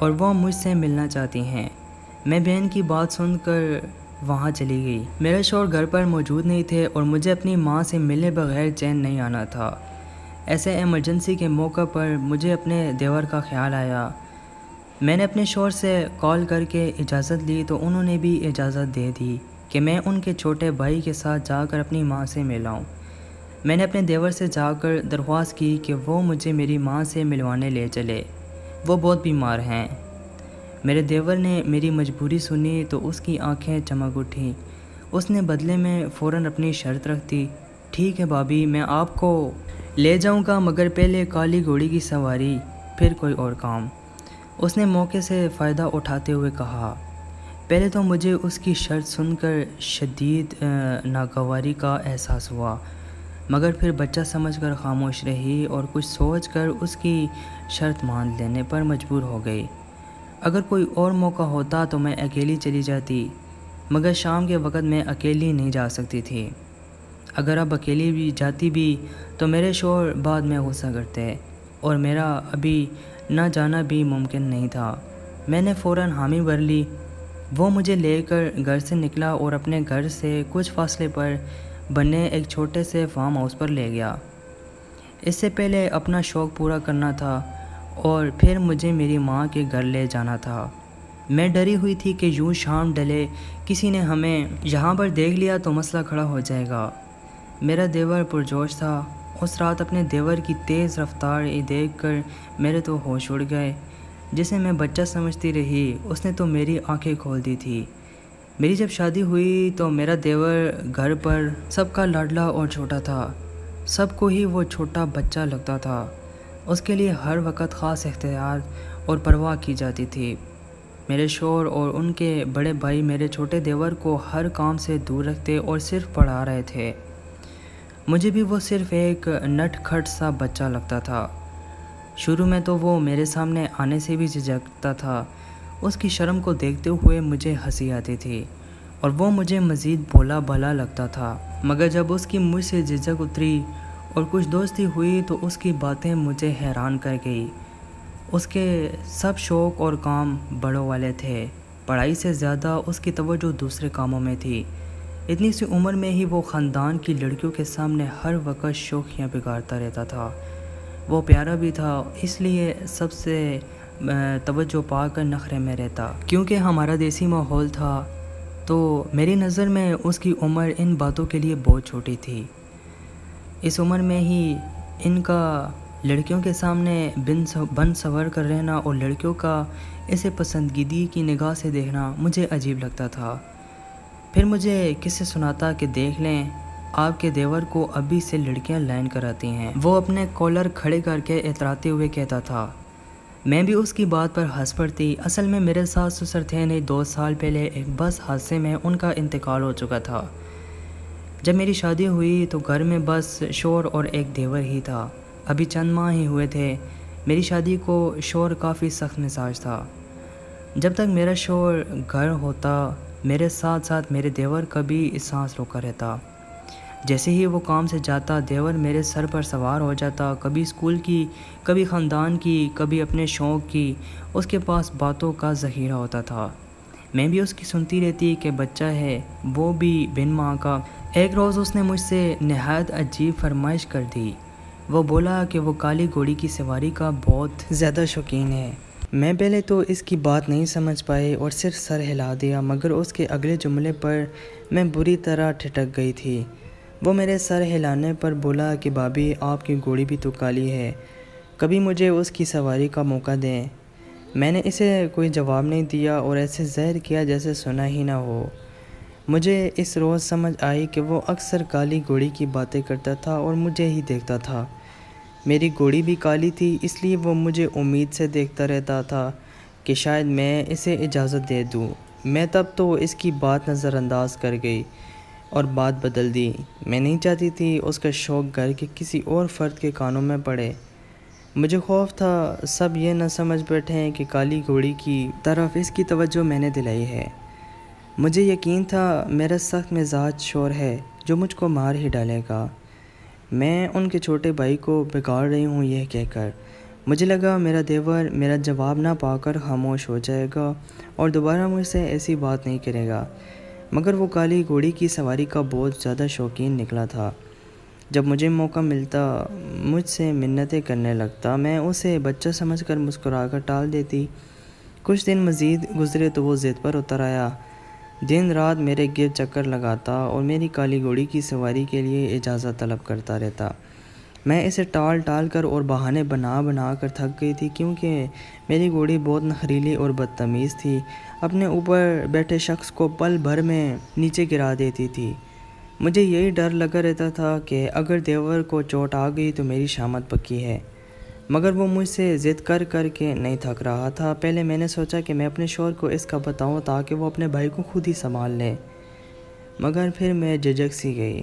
اور وہ مجھ سے ملنا چاہتی ہیں۔ میں بہن کی بات سن کر وہاں چلی گئی۔ میرے شوہر گھر پر موجود نہیں تھے اور مجھے اپنی ماں سے ملنے بغیر چین نہیں آنا تھا۔ ایسے ایمرجنسی کے موقع پر مجھے اپنے دیور کا خیال آیا۔ میں نے اپنے شوہر سے کال کر کے اجازت لی تو انہوں نے بھی اجازت دے دی کہ میں ان کے چھوٹے بھائی کے ساتھ جا کر اپنی ماں سے ملاؤں۔ میں نے اپنے دیور سے جا کر درخواست کی کہ وہ مجھے میری ماں سے ملوانے لے چلے، وہ بہت بیمار ہیں۔ میرے دیور نے میری مجبوری سنی تو اس کی آنکھیں چمک اٹھیں۔ اس نے بدلے میں فوراً اپنی شرط رکھ دی، ٹھیک ہے بھابھی، میں آپ کو لے جاؤں گا، مگر پہلے کالی گھوڑی کی سواری، پھر کوئی اور کام۔ اس نے موقع سے فائدہ اٹھاتے ہوئے کہا۔ پہلے تو مجھے اس کی شرط سن کر شدید ناگواری کا احساس ہوا، مگر پھر بچہ سمجھ کر خاموش رہی اور کچھ سوچ کر اس کی شرط مان لینے پر مجبور ہو گئی۔ اگر کوئی اور موقع ہوتا تو میں اکیلی چلی جاتی، مگر شام کے وقت میں اکیلی نہیں جا سکتی تھی۔ اگر اب اکیلی بھی جاتی بھی تو میرے شوہر بعد میں غصہ کرتے اور میرا ابھی نہ جانا بھی ممکن نہیں تھا۔ میں نے فوراً حامی بھر لی۔ وہ مجھے لے کر گھر سے نکلا اور اپنے گھر سے کچھ فاصلے پر بنے ایک چھوٹے سے فارم ہاؤس پر لے گیا۔ اس سے پہلے اپنا شوق پورا کرنا تھا اور پھر مجھے میری ماں کے گھر لے جانا تھا۔ میں ڈری ہوئی تھی کہ یوں شام ڈلے کسی نے ہمیں یہاں پر دیکھ لیا تو مسئلہ کھڑا ہو جائے گا۔ میرا دیور پرجوش تھا۔ اس رات اپنے دیور کی تیز رفتار دیکھ کر میرے تو ہوش اڑ گئے۔ جسے میں بچہ سمجھتی رہی، اس نے تو میری آنکھیں کھول دی تھی۔ میری جب شادی ہوئی تو میرا دیور گھر پر سب کا لاڈلا اور چھوٹا تھا۔ سب کو ہی وہ چھوٹا بچہ لگتا تھا۔ اس کے لیے ہر وقت خاص احتیاط اور پرواہ کی جاتی تھی۔ میرے شوہر اور ان کے بڑے بھائی میرے چھوٹے دیور کو ہر کام سے دور رکھتے اور صرف پڑھا رہے تھے۔ مجھے بھی وہ صرف ایک نٹ کھٹ سا بچہ لگتا تھا۔ شروع میں تو وہ میرے سامنے آنے سے بھی جھجکتا تھا۔ اس کی شرم کو دیکھتے ہوئے مجھے ہنسی آتی تھی اور وہ مجھے مزید بھولا بھالا لگتا تھا، مگر جب اس کی مجھ سے جھجک اتری اور کچھ دوستی ہوئی تو اس کی باتیں مجھے حیران کر گئی۔ اس کے سب شوق اور کام بڑوں والے تھے، پڑھائی سے زیادہ اس کی توجہ دوسرے کاموں میں تھی۔ اتنی سی عمر میں ہی وہ خاندان کی لڑکیوں کے سامنے ہر وقت شوخیاں بگاڑتا رہتا تھا۔ وہ پیارا بھی تھا، اس لیے سب سے توجہ پا کر نخرے میں رہتا۔ کیونکہ ہمارا دیسی ماحول تھا تو میری نظر میں اس کی عمر ان باتوں کے لیے بہت چھوٹی تھی۔ اس عمر میں ہی ان کا لڑکیوں کے سامنے بن سور کر رہنا اور لڑکیوں کا اسے پسندیدگی کی نگاہ سے دیکھنا مجھے عجیب لگتا تھا۔ پھر مجھے کسے سناتا کہ دیکھ لیں، آپ کے دیور کو ابھی سے لڑکیاں لائن کراتی ہیں۔ وہ اپنے کالر کھڑے کر کے اتراتے ہوئے کہتا تھا۔ میں بھی اس کی بات پر ہنس پڑتی۔ اصل میں میرے ساس سسر تھے نہیں، 2 سال پہلے ایک بس حادثے میں ان کا انتقال ہو چکا تھا۔ جب میری شادی ہوئی تو گھر میں بس شوہر اور ایک دیور ہی تھا۔ ابھی چند ماہ ہی ہوئے تھے میری شادی کو۔ شوہر کافی سخت مزاج تھا۔ جب تک میرا شوہر گھر ہوتا میرے ساتھ ساتھ میرے دیور کا بھی سانس روکا رہتا۔ جیسے ہی وہ کام سے جاتا دیور میرے سر پر سوار ہو جاتا، کبھی اسکول کی، کبھی خاندان کی، کبھی اپنے شوق کی۔ اس کے پاس باتوں کا ذخیرہ ہوتا تھا۔ میں بھی اس کی سنتی رہتی کہ بچہ ہے، وہ بھی بن ماں کا۔ ایک روز اس نے مجھ سے نہایت عجیب فرمائش کر دی۔ وہ بولا کہ وہ کالی گھوڑی کی سواری کا بہت زیادہ شوقین ہے۔ میں پہلے تو اس کی بات نہیں سمجھ پائی اور صرف سر ہلا دیا، مگر اس کے اگلے جملے پر میں بری طرح ٹھٹک گئی تھی۔ وہ میرے سر ہلانے پر بولا کہ بھابھی آپ کی گھوڑی بھی تو کالی ہے، کبھی مجھے اس کی سواری کا موقع دیں۔ میں نے اسے کوئی جواب نہیں دیا اور ایسے ظاہر کیا جیسے سنا ہی نہ ہو۔ مجھے اس روز سمجھ آئی کہ وہ اکثر کالی گھوڑی کی باتیں کرتا تھا اور مجھے ہی دیکھتا تھا۔ میری گھوڑی بھی کالی تھی، اس لیے وہ مجھے امید سے دیکھتا رہتا تھا کہ شاید میں اسے اجازت دے دوں۔ میں تب تو اس کی بات نظر انداز کر گئی اور بات بدل دی۔ میں نہیں چاہتی تھی اس کا شوق گھر کے کسی اور فرد کے کانوں میں پڑے۔ مجھے خوف تھا سب یہ نہ سمجھ بیٹھیں کہ کالی گھوڑی کی طرف اس کی توجہ میں نے دلائی ہے۔ مجھے یقین تھا میرا سخت مزاج شوہر ہے جو مجھ کو مار ہی ڈالے گا۔ میں ان کے چھوٹے بھائی کو بگاڑ رہی ہوں یہ کہہ کر، مجھے لگا میرا دیور میرا جواب نہ پا کر خاموش ہو جائے گا اور دوبارہ مجھ سے ایسی بات نہیں کرے گا، مگر وہ کالی گھوڑی کی سواری کا بہت زیادہ شوقین نکلا تھا۔ جب مجھے موقع ملتا مجھ سے منتیں کرنے لگتا، میں اسے بچہ سمجھ کر مسکرا کر ٹال دیتی۔ کچھ دن مزید گزرے تو وہ ضد پر اتر آیا، دن رات میرے گرد چکر لگاتا اور میری کالی گھوڑی کی سواری کے لیے اجازت طلب کرتا رہتا۔ میں اسے ٹال ٹال کر اور بہانے بنا بنا کر تھک گئی تھی، کیونکہ میری گھوڑی بہت نخریلی اور بدتمیز تھی، اپنے اوپر بیٹھے شخص کو پل بھر میں نیچے گرا دیتی تھی۔ مجھے یہی ڈر لگا رہتا تھا کہ اگر دیور کو چوٹ آ گئی تو میری شامت پکی ہے، مگر وہ مجھ سے ضد کر کر کے نہیں تھک رہا تھا۔ پہلے میں نے سوچا کہ میں اپنے شوہر کو اس کا بتاؤں تاکہ وہ اپنے بھائی کو خود ہی سنبھال لے، مگر پھر میں جھجک سی گئی۔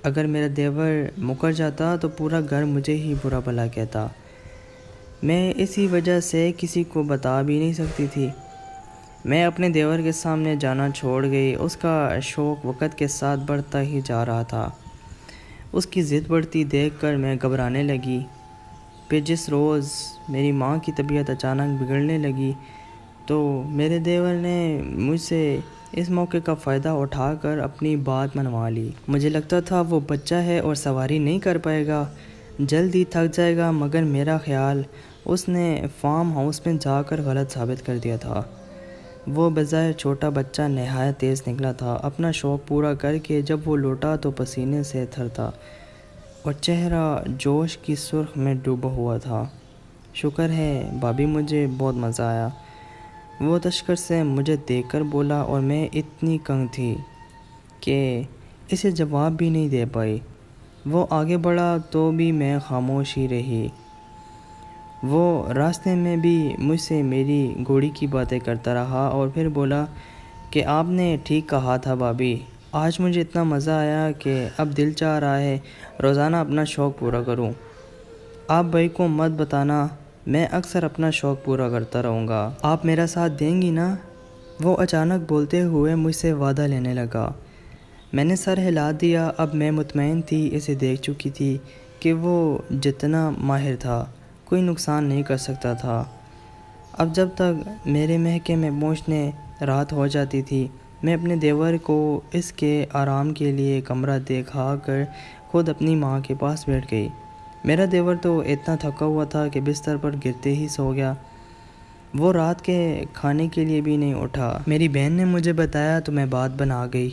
اگر میرا دیور مکر جاتا تو پورا گھر مجھے ہی برا بھلا کہتا۔ میں اسی وجہ سے کسی کو بتا بھی نہیں سکتی تھی۔ میں اپنے دیور کے سامنے جانا چھوڑ گئی۔ اس کا شوق وقت کے ساتھ بڑھتا ہی جا رہا تھا۔ اس کی ضد بڑھتی دیکھ کر میں گھبرانے لگی۔ پھر جس روز میری ماں کی طبیعت اچانک بگڑنے لگی تو میرے دیور نے مجھ سے اس موقع کا فائدہ اٹھا کر اپنی بات منوا لی۔ مجھے لگتا تھا وہ بچہ ہے اور سواری نہیں کر پائے گا، جلد ہی تھک جائے گا، مگر میرا خیال اس نے فارم ہاؤس میں جا کر غلط ثابت کر دیا تھا۔ وہ بظاہر چھوٹا بچہ نہایت تیز نکلا تھا۔ اپنا شوق پورا کر کے جب وہ لوٹا تو پسینے سے تھر تھا اور چہرہ جوش کی سرخ میں ڈوبا ہوا تھا۔ شکر ہے بھابھی، مجھے بہت مزہ آیا۔ وہ تشکر سے مجھے دیکھ کر بولا اور میں اتنی کنگ تھی کہ اسے جواب بھی نہیں دے پائی۔ وہ آگے بڑھا تو بھی میں خاموش ہی رہی۔ وہ راستے میں بھی مجھ سے میری گھوڑی کی باتیں کرتا رہا اور پھر بولا کہ آپ نے ٹھیک کہا تھا بھابھی، آج مجھے اتنا مزہ آیا کہ اب دل چاہ رہا ہے روزانہ اپنا شوق پورا کروں۔ آپ بھائی کو مت بتانا، میں اکثر اپنا شوق پورا کرتا رہوں گا۔ آپ میرا ساتھ دیں گی نا؟ وہ اچانک بولتے ہوئے مجھ سے وعدہ لینے لگا۔ میں نے سر ہلا دیا۔ اب میں مطمئن تھی، اسے دیکھ چکی تھی کہ وہ جتنا ماہر تھا کوئی نقصان نہیں کر سکتا تھا۔ اب جب تک میرے محکے میں پہنچنے رات ہو جاتی تھی، میں اپنے دیور کو اس کے آرام کے لیے کمرہ دکھا کر خود اپنی ماں کے پاس بیٹھ گئی۔ میرا دیور تو اتنا تھکا ہوا تھا کہ بستر پر گرتے ہی سو گیا۔ وہ رات کے کھانے کے لیے بھی نہیں اٹھا۔ میری بہن نے مجھے بتایا تو میں بات بنا گئی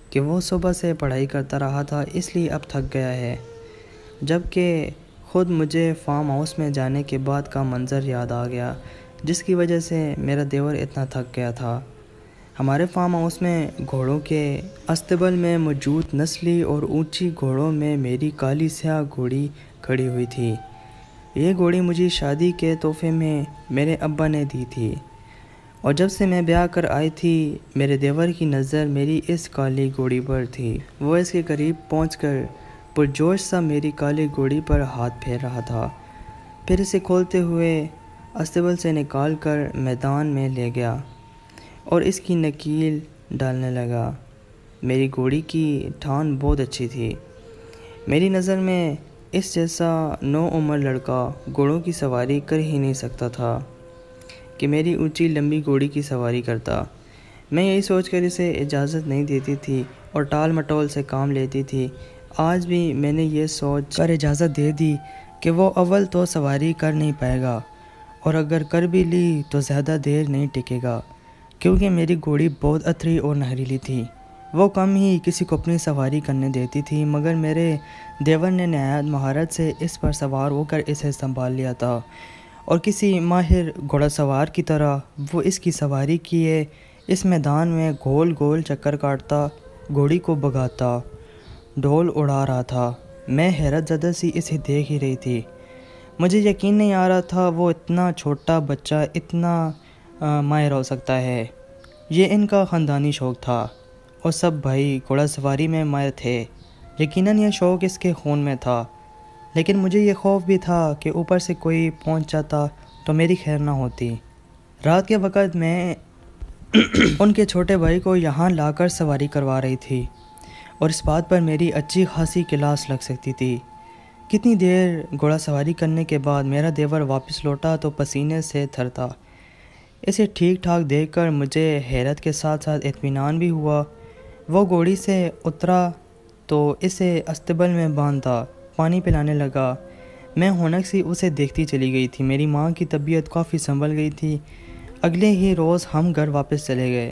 کہ وہ صبح سے پڑھائی کرتا رہا تھا، اس لیے اب تھک گیا ہے، جبکہ خود مجھے فارم ہاؤس میں جانے کے بعد کا منظر یاد آ گیا جس کی وجہ سے میرا دیور اتنا تھک گیا تھا۔ ہمارے فارم ہاؤس میں گھوڑوں کے استبل میں موجود نسلی اور اونچی گھوڑوں میں میری کالی سیاہ گھوڑی کھڑی ہوئی تھی۔ یہ گھوڑی مجھے شادی کے تحفے میں میرے ابا نے دی تھی، اور جب سے میں بیاہ کر آئی تھی میرے دیور کی نظر میری اس کالی گھوڑی پر تھی۔ وہ اس کے قریب پہنچ کر پرجوش سا میری کالی گھوڑی پر ہاتھ پھیر رہا تھا، پھر اسے کھولتے ہوئے استبل سے نکال کر میدان میں لے گیا اور اس کی نکیل ڈالنے لگا۔ میری گھوڑی کی ٹھان بہت اچھی تھی۔ میری نظر میں اس جیسا نوعمر لڑکا گھوڑوں کی سواری کر ہی نہیں سکتا تھا کہ میری اونچی لمبی گھوڑی کی سواری کرتا۔ میں یہی سوچ کر اسے اجازت نہیں دیتی تھی اور ٹال مٹول سے کام لیتی تھی۔ آج بھی میں نے یہ سوچ کر اجازت دے دی کہ وہ اول تو سواری کر نہیں پائے گا، اور اگر کر بھی لی تو زیادہ دیر نہیں ٹکے گا، کیونکہ میری گھوڑی بہت اتھری اور نہریلی تھی۔ وہ کم ہی کسی کو اپنی سواری کرنے دیتی تھی، مگر میرے دیور نے نہایت مہارت سے اس پر سوار ہو کر اسے سنبھال لیا تھا، اور کسی ماہر گھوڑا سوار کی طرح وہ اس کی سواری کیے اس میدان میں گول گول چکر کاٹتا، گھوڑی کو بھگاتا، ڈھول اڑا رہا تھا۔ میں حیرت زدہ سی اسے دیکھ ہی رہی تھی۔ مجھے یقین نہیں آ رہا تھا وہ اتنا چھوٹا بچہ اتنا ماہر ہو سکتا ہے۔ یہ ان کا خاندانی شوق تھا اور سب بھائی گھوڑا سواری میں ماہر تھے۔ یقیناً یہ شوق اس کے خون میں تھا، لیکن مجھے یہ خوف بھی تھا کہ اوپر سے کوئی پہنچ جاتا تو میری خیر نہ ہوتی۔ رات کے وقت میں ان کے چھوٹے بھائی کو یہاں لا کر سواری کروا رہی تھی، اور اس بات پر میری اچھی خاصی کلاس لگ سکتی تھی کتنی دیر گھوڑا سواری کرنے کے بعد میرا دیور واپس لوٹا تو پسینے سے تھر تھا۔ اسے ٹھیک ٹھاک دیکھ کر مجھے حیرت کے ساتھ ساتھ اطمینان بھی ہوا۔ وہ گھوڑی سے اترا تو اسے استبل میں باندھا پانی پلانے لگا۔ میں ہونک سی اسے دیکھتی چلی گئی تھی۔ میری ماں کی طبیعت کافی سنبھل گئی تھی۔ اگلے ہی روز ہم گھر واپس چلے گئے،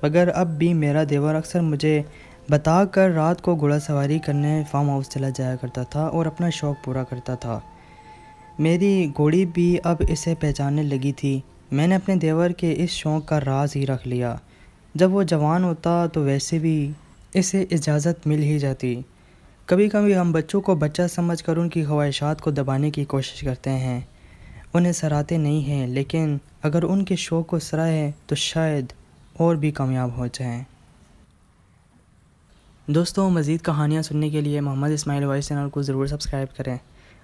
مگر اب بھی میرا دیور اکثر مجھے بتا کر رات کو گھوڑا سواری کرنے فارم ہاؤس چلا جایا کرتا تھا اور اپنا شوق پورا کرتا تھا۔ میری گھوڑی بھی اب اسے پہچاننے لگی تھی۔ میں نے اپنے دیور کے اس شوق کا راز ہی رکھ لیا۔ جب وہ جوان ہوتا تو ویسے بھی اسے اجازت مل ہی جاتی۔ کبھی کبھی ہم بچوں کو بچہ سمجھ کر ان کی خواہشات کو دبانے کی کوشش کرتے ہیں، انہیں سراہتے نہیں ہیں، لیکن اگر ان کے شوق کو سراہیں تو شاید اور بھی کامیاب ہو جائیں۔ دوستوں، مزید کہانیاں سننے کے لیے محمد اسماعیل وائس چینل کو ضرور سبسکرائب کریں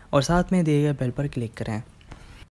اور ساتھ میں دیے گئے بیل پر کلک کریں۔